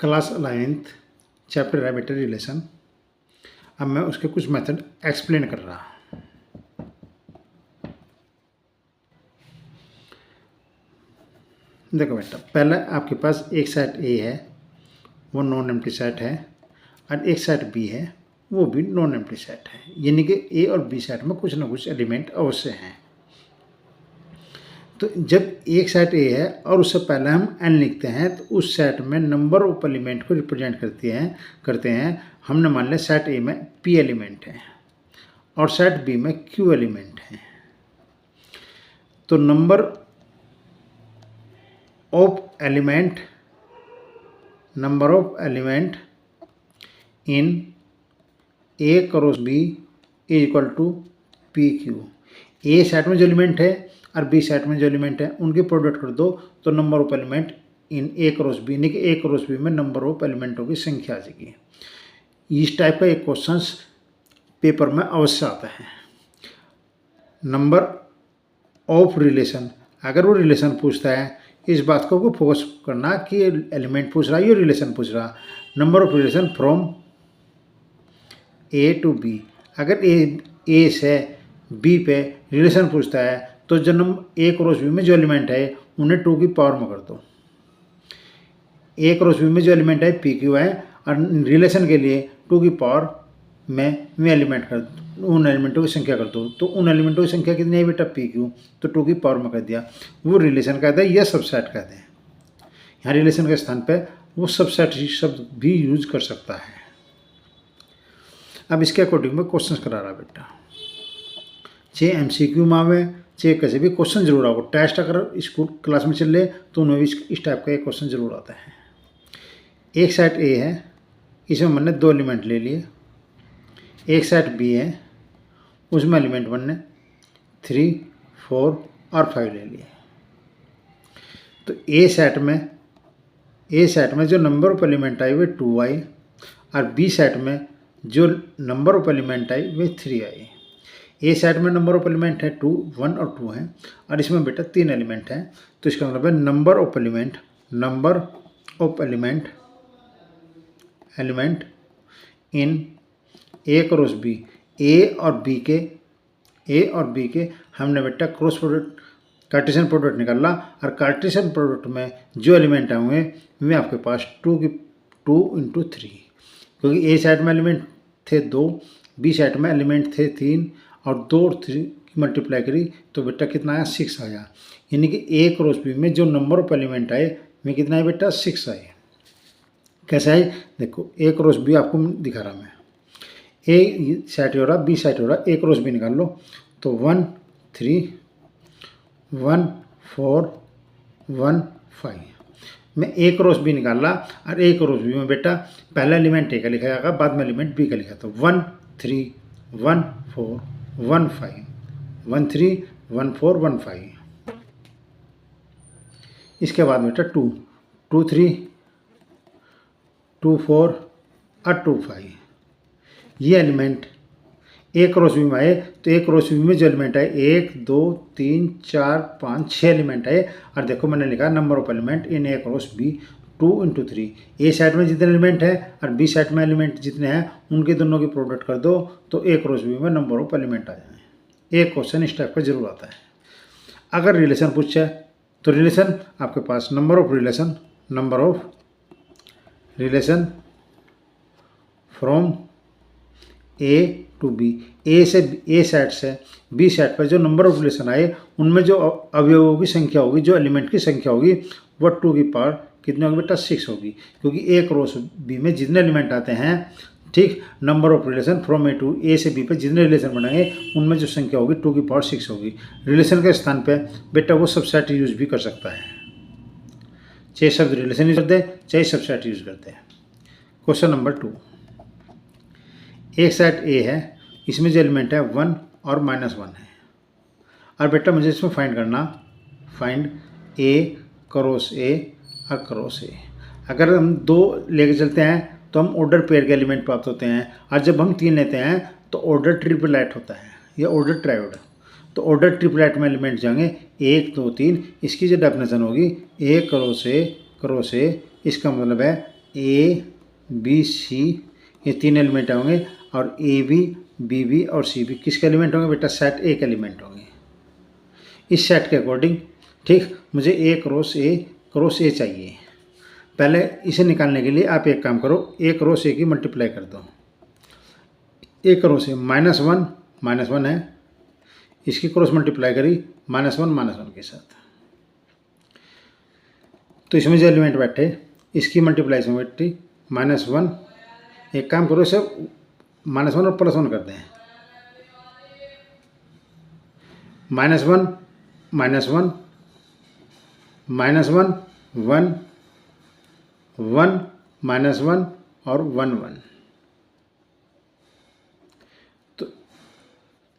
Class 11th chapter arbitrary relation. अब मैं उसके कुछ मेथड एक्सप्लेन कर रहा। देखो बेटा, पहले आपके पास एक सेट ए है, वो नॉन एम्प्टी सेट है, और एक सेट बी है, वो भी नॉन एम्प्टी सेट है। यानी कि ए और बी सेट में कुछ ना कुछ एलिमेंट अवश्य हैं। तो जब एक सेट ए है और उससे पहले हम एन लिखते हैं तो उस सेट में नंबर ऑफ एलिमेंट को रिप्रेजेंट करते हैं। हमने मान लिया सेट ए में पी एलिमेंट है और सेट बी में क्यू एलिमेंट है। तो number of element in A cross B is equal to P Q. A set में जो एलिमेंट है और बी सेट में जो एलिमेंट है उनकी प्रोडक्ट कर दो तो number of element in A cross B, यानी कि ए क्रॉस बी में नंबर ऑफ एलिमेंटों की संख्या आ जाएगी। इस टाइप का एक क्वेश्चन पेपर में अवश्य आता है। नंबर ऑफ रिलेशन, अगर वो रिलेशन पूछता है, इस बात को फोकस करना कि एलिमेंट पूछ रहा है या रिलेशन पूछ रहा। Number of relation from A to B, अगर ए से बी पे रिलेशन पूछता है तो जन्म ए क्रॉस बी में जो एलिमेंट है उन्हें 2 की पावर में कर दो। ए क्रॉस बी में जो एलिमेंट है पी क्यू है और रिलेशन के लिए 2 की पावर में उन एलिमेंटों की संख्या कर दो। तो उन एलिमेंटों की संख्या कितनी है बेटा? पी क्यू, तो 2 की पावर में कर दिया। वो रिलेशन कहते हैं या सबसेट कहते हैं। यहाँ रिलेशन के स्थान पे वो सबसेट शब्द भी यूज कर सकता है। अब इसके अकॉर्डिंग में क्वेश्चन करा रहा बेटा, चाहे एमसीक्यू में आवे चाहे कैसे भी क्वेश्चन जरूर आओ। टेस्ट अगर स्कूल क्लास में चल रहे तो उन्हें भी इस टाइप का एक क्वेश्चन जरूर आता है। एक सेट ए है, इसमें मैंने 2 एलिमेंट ले लिए। एक सेट बी है, उसमें एलिमेंट मैंने 3, 4 और 5 ले लिए। तो ए सेट में जो नंबर ऑफ एलिमेंट आई वे 2 आई और बी सेट में जो number of element I way 3 I. A set में नंबर ऑफ एलिमेंट है 2, 1 और 2 हैं और इसमें बेटा 3 एलिमेंट हैं। तो इसका मतलब है number of element in A cross B. A और बी के हमने बेटा क्रॉस प्रोडक्ट कार्टेशियन प्रोडक्ट निकाला और कार्टेशियन प्रोडक्ट में जो एलिमेंट आए वे आपके पास 2 × 3, क्योंकि ए सेट में एलिमेंट थे 2, बी सेट में एलिमेंट थे 3 और 2 और 3 की मल्टीप्लाई करी तो बेटा कितना आया? 6 आया। यानी कि ए क्रॉस बी में जो नंबर ऑफ एलिमेंट आए वे कितना है बेटा? 6 आए। कैसे आए? देखो, ए क्रॉस बी आपको दिखा रहा मैं। ए सेट हो रहा, बी सेट हो रहा, ए क्रॉस बी निकाल लो तो 1 3 1 4 1 5 मैं ए क्रॉस बी निकाल रहा और ए क्रॉस बी में बेटा पहला एलिमेंट ए का लिखा जाएगा, बाद में एलिमेंट बी का लिखा। तो 1 3 1 4 1 5 1 3 1 4 1 5। इसके बाद बेटा 2 3 2 4 और 2 5। ये एलिमेंट ए क्रॉस बी में आए तो ए क्रॉस बी में जो एलिमेंट आए 1 2 3 4 5 6 एलिमेंट आए। और देखो मैंने लिखा number of element in A cross B 2 × 3। A set में जितने एलिमेंट है और बी सेट में एलिमेंट जितने हैं उनके दोनों की प्रोडक्ट कर दो तो ए क्रॉस बी में नंबर ऑफ एलिमेंट आ जाए। एक क्वेश्चन इस टाइप का जरूर आता है। अगर रिलेशन पूछे तो रिलेशन आपके पास number of relation from A to B. A set से बी सेट पर जो नंबर ऑफ रिलेशन आए उनमें जो अवयवों की संख्या होगी, जो एलिमेंट की संख्या होगी वो 2 की पावर कितनी होगी बेटा? 6 होगी, क्योंकि ए क्रॉस बी में जितने एलिमेंट आते हैं, ठीक, नंबर ऑफ रिलेशन फ्रॉम ए से बी पे जितने रिलेशन बनेंगे उनमें जो संख्या होगी 2 की पावर 6 होगी। रिलेशन के स्थान पे बेटा वो सबसेट यूज भी कर सकता है, चाहे शब्द रिलेशन यूज करते हैं चाहे सबसेट यूज करते हैं। क्वेश्चन नंबर 2, एक सेट ए है, इसमें जो एलिमेंट है 1 और -1 है और बेटा मुझे इसमें फाइंड ए क्रॉस ए और क्रॉस ए। अगर हम 2 लेके चलते हैं तो हम ऑर्डर पेयर के एलिमेंट प्राप्त होते हैं और जब हम 3 लेते हैं तो ऑर्डर ट्रिपलेट होता है या ऑर्डर ट्रायोड। तो ऑर्डर ट्रिपलेट में एलिमेंट जाएंगे 1 2 3। इसकी जो डेफिनेशन होगी ए क्रॉस ए, इसका मतलब है ए बी सी ये 3 एलिमेंट होंगे और ए बी बी और सी बी किसके एलिमेंट होंगे बेटा? सेट ए के एलिमेंट होंगे। इस सेट के अकॉर्डिंग ठीक मुझे ए क्रॉस ए चाहिए। पहले इसे निकालने के लिए आप एक काम करो, ए क्रॉस ए की मल्टीप्लाई कर दो। ए क्रॉस ए -1 है, इसकी क्रॉस मल्टीप्लाई करी -1 के साथ, तो इसमें जो एलिमेंट बैठे इसकी मल्टीप्लाइजेशन बैठी -1। एक काम करो, इसे -1 और +1 कर दें। -1 -1 -1 1 1 -1 और 1 1। तो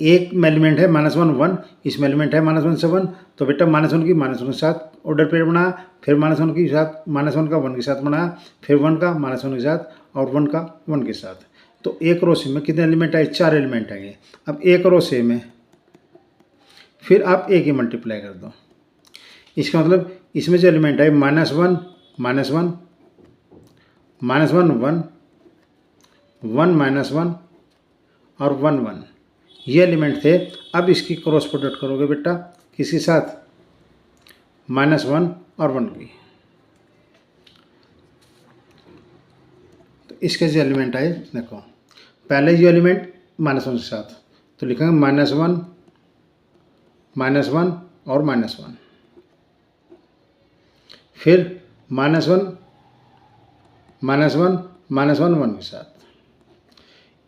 एक एलिमेंट है -1 1, इसमें एलिमेंट है -1 से 1, तो बेटा -1 की -1 के साथ ऑर्डर पेयर बना, फिर -1 के साथ -1 का 1 के साथ बना, फिर 1 का -1 के साथ और 1 का 1 के साथ। तो एक रो से में कितने एलिमेंट आए? 4 एलिमेंट आएंगे। अब एक रो से में फिर आप ए की मल्टीप्लाई कर दो। इसका मतलब इसमें जो एलिमेंट है -1 -1 -1 1 1 -1 और 1 1 ये एलिमेंट थे। अब इसकी क्रॉस प्रोडक्ट करोगे बेटा किसके साथ? -1 और 1 की। तो इसके जो एलिमेंट आए देखो, पहले जो एलिमेंट -1 के साथ तो लिखेंगे -1 -1 और -1, फिर -1 -1 -1 1 के साथ।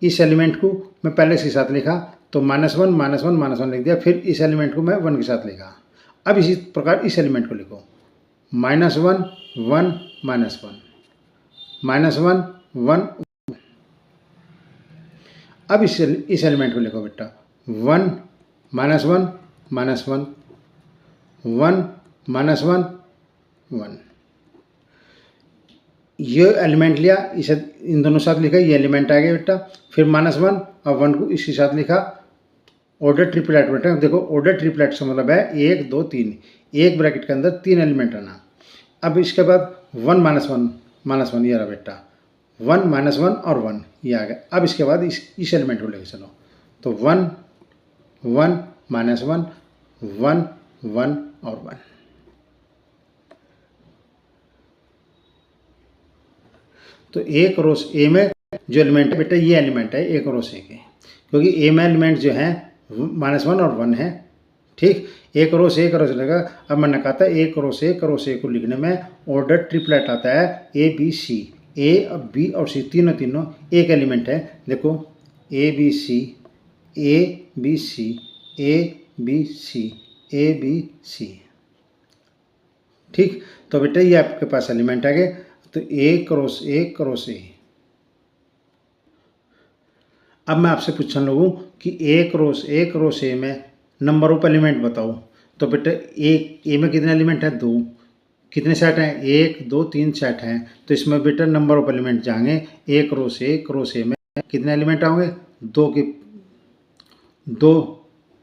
इस एलिमेंट को मैं पहले इसके साथ लिखा तो -1 -1 -1 लिख दिया, फिर इस एलिमेंट को मैं 1 के साथ लिखा। अब इसी प्रकार इस एलिमेंट को लिखो -1 1 -1 -1 1। अब इस एलिमेंट को लिखो बेटा 1 -1 -1 1 -1 1। ये एलिमेंट लिया, इसे इन दोनों साथ लिखा, ये एलिमेंट आ गया बेटा। फिर -1 और 1 को इसके साथ लिखा। ऑर्डर ट्रिपलेट बेटा देखो, ऑर्डर ट्रिपलेट से मतलब है 1 2 3, एक ब्रैकेट के अंदर 3 एलिमेंट आना। अब इसके बाद 1 -1 ये रहा बेटा, 1 -1 और 1 ये आ गया। अब इसके बाद इस एलिमेंट को लेकर चलो तो 1 1 -1 1 1 और 1। तो एक रो ए में जो एलिमेंट है बेटा ये एलिमेंट है एक रो ए के, क्योंकि ए में एलिमेंट जो है -1 और 1 है। ठीक, एक रो से लगा। अब मैंने कहा था एक रो से को लिखने में ऑर्डर ट्रिपलेट आता है ए बी सी। ए बी और सी तीनों एक एलिमेंट है। देखो A B C A B C A B C A B C. ठीक, तो बेटा ये आपके पास एलिमेंट आ गए। तो ए क्रॉस ए। अब मैं आपसे पूछने लगूँ कि ए क्रॉस ए में नंबर ऑफ एलिमेंट बताओ, तो बेटा ए में कितने एलिमेंट हैं? 2। कितने सेट हैं? 1 2 3 सेट हैं। तो इसमें बेटा नंबर ऑफ एलिमेंट जाएंगे ए क्रॉस ए में कितने एलिमेंट आओगे? 2 के 2।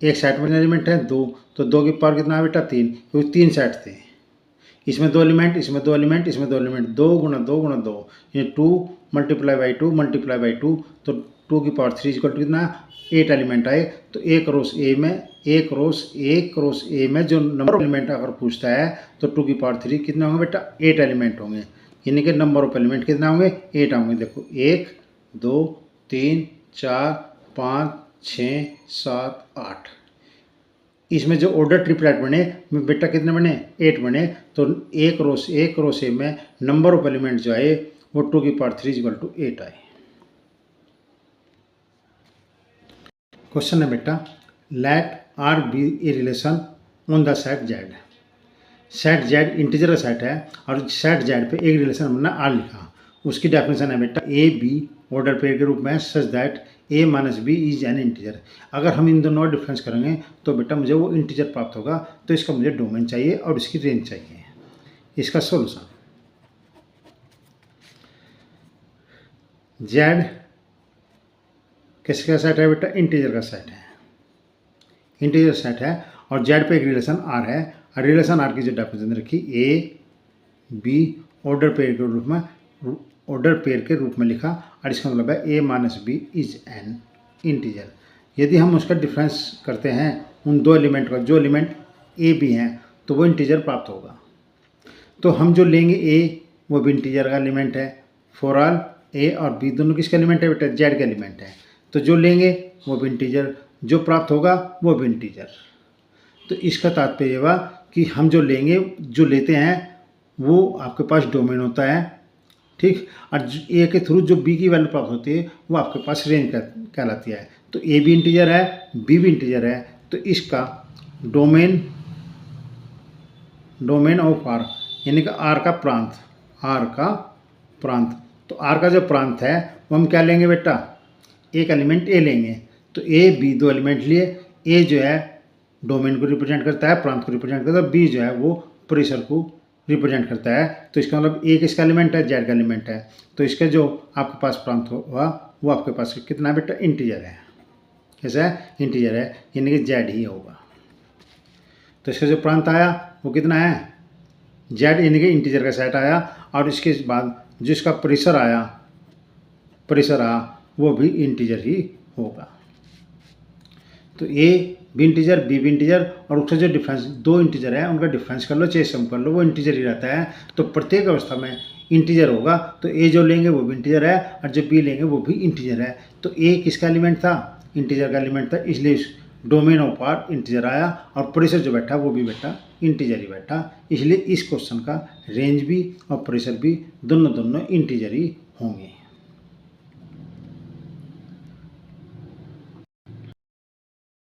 एक सेट में एलिमेंट है 2, तो 2 की पावर कितना है बेटा? 3, क्योंकि 3 सेट थे। इसमें 2 एलिमेंट, इसमें 2 एलिमेंट, इसमें 2 एलिमेंट, 2 गुणा 2 गुणा 2, ये 2 × 2 × 2, तो 2 की पावर 3 इक्वल टू कितना? 8 एलिमेंट आए। तो ए क्रॉस ए में जो नंबर ऑफ एलिमेंट अगर पूछता है तो 2 की पावर 3 कितने होंगे बेटा? 8 एलिमेंट होंगे। यानी कि नंबर ऑफ एलिमेंट कितना होंगे? 8 होंगे। देखो 1 2 3 4 5 6 7 8। इसमें जो ऑर्डर ट्रिपलेट बने बेटा कितने बने? 8 बने। तो ए क्रॉस ए में नंबर ऑफ एलिमेंट जो आए वो 2 की पावर 3 इक्वल टू 8 आए। क्वेश्चन है बेटा, let R be a relation on the set Z. Set Z integer का सेट है और सेट जेड पे एक रिलेशन हमने आर लिखा। उसकी डेफिनेशन है बेटा ए बी ऑर्डर पेयर के रूप में such that a minus b is an integer. अगर हम इन दोनों डिफरेंस करेंगे तो बेटा मुझे वो इंटीजर प्राप्त होगा। तो इसका मुझे डोमेन चाहिए और इसकी रेंज चाहिए। इसका सॉल्यूशन जेड किसका सेट है बेटा? इंटीजर का सेट है। इंटीजर सेट है और जेड पे एक रिलेशन आर है। रिलेशन आर की जो डेफिनेशन रखी ए बी ऑर्डर पेयर के रूप में ऑर्डर पेयर के रूप में लिखा, और इसका मतलब है a minus b is an integer. यदि हम उसका डिफरेंस करते हैं उन दो एलिमेंट का, जो एलिमेंट a b हैं, तो वो इंटीजर प्राप्त होगा। तो हम जो लेंगे a वो भी इंटीजर का एलिमेंट है। फॉर ऑल a और b दोनों किसका एलिमेंट है बेटा? z का एलिमेंट है। तो जो लेंगे वो भी इंटीजर, जो प्राप्त होगा वो भी इंटीजर। तो इसका तात्पर्य हुआ कि हम जो लेंगे, जो लेते हैं वो आपके पास डोमेन होता है, ठीक, और ए के थ्रू जो बी की वैल्यू प्राप्त होती है वो आपके पास रेंज कहलाती है। तो ए भी इंटीजर है, बी भी इंटीजर है, तो इसका डोमेन ऑफ आर यानी कि आर का प्रांत, तो आर का जो प्रांत है वो हम क्या लेंगे बेटा? एक एलिमेंट ए लेंगे। तो ए बी दो एलिमेंट लिए, ए जो है डोमेन को रिप्रेजेंट करता है, प्रांत को रिप्रेजेंट करता है, बी जो है वो परिसर को रिप्रेजेंट करता है। तो इसका मतलब ए किसका एलिमेंट है? जेड का एलिमेंट है। तो इसका जो आपके पास प्रांत हुआ वो आपके पास कितना है बेटा? इंटीजर है। कैसा है? इंटीजर है, यानी कि जेड ही होगा। तो इसका जो प्रांत आया वो कितना है? जेड, यानी कि इंटीजर का सेट आया। और इसके बाद जो इसका परिसर आया वो भी इंटीजर ही होगा। तो ए भी इंटीजर, बी भी इंटीजर, और उसका जो डिफरेंस, दो इंटीजर है उनका डिफरेंस कर लो चाहे सम कर लो, वो इंटीजर ही रहता है। तो प्रत्येक अवस्था में इंटीजर होगा। तो ए जो लेंगे वो भी इंटीजर है, और जो बी लेंगे वो भी इंटीजर है। तो ए किसका एलिमेंट था? इंटीजर का एलिमेंट था, इसलिए डोमेन ऑफ आर इंटीजर आया, और परिसर जो बैठा वो भी बेटा इंटीजर ही बैठा। इसलिए इस क्वेश्चन का रेंज भी और परिसर भी दोनों इंटीजर ही होंगे।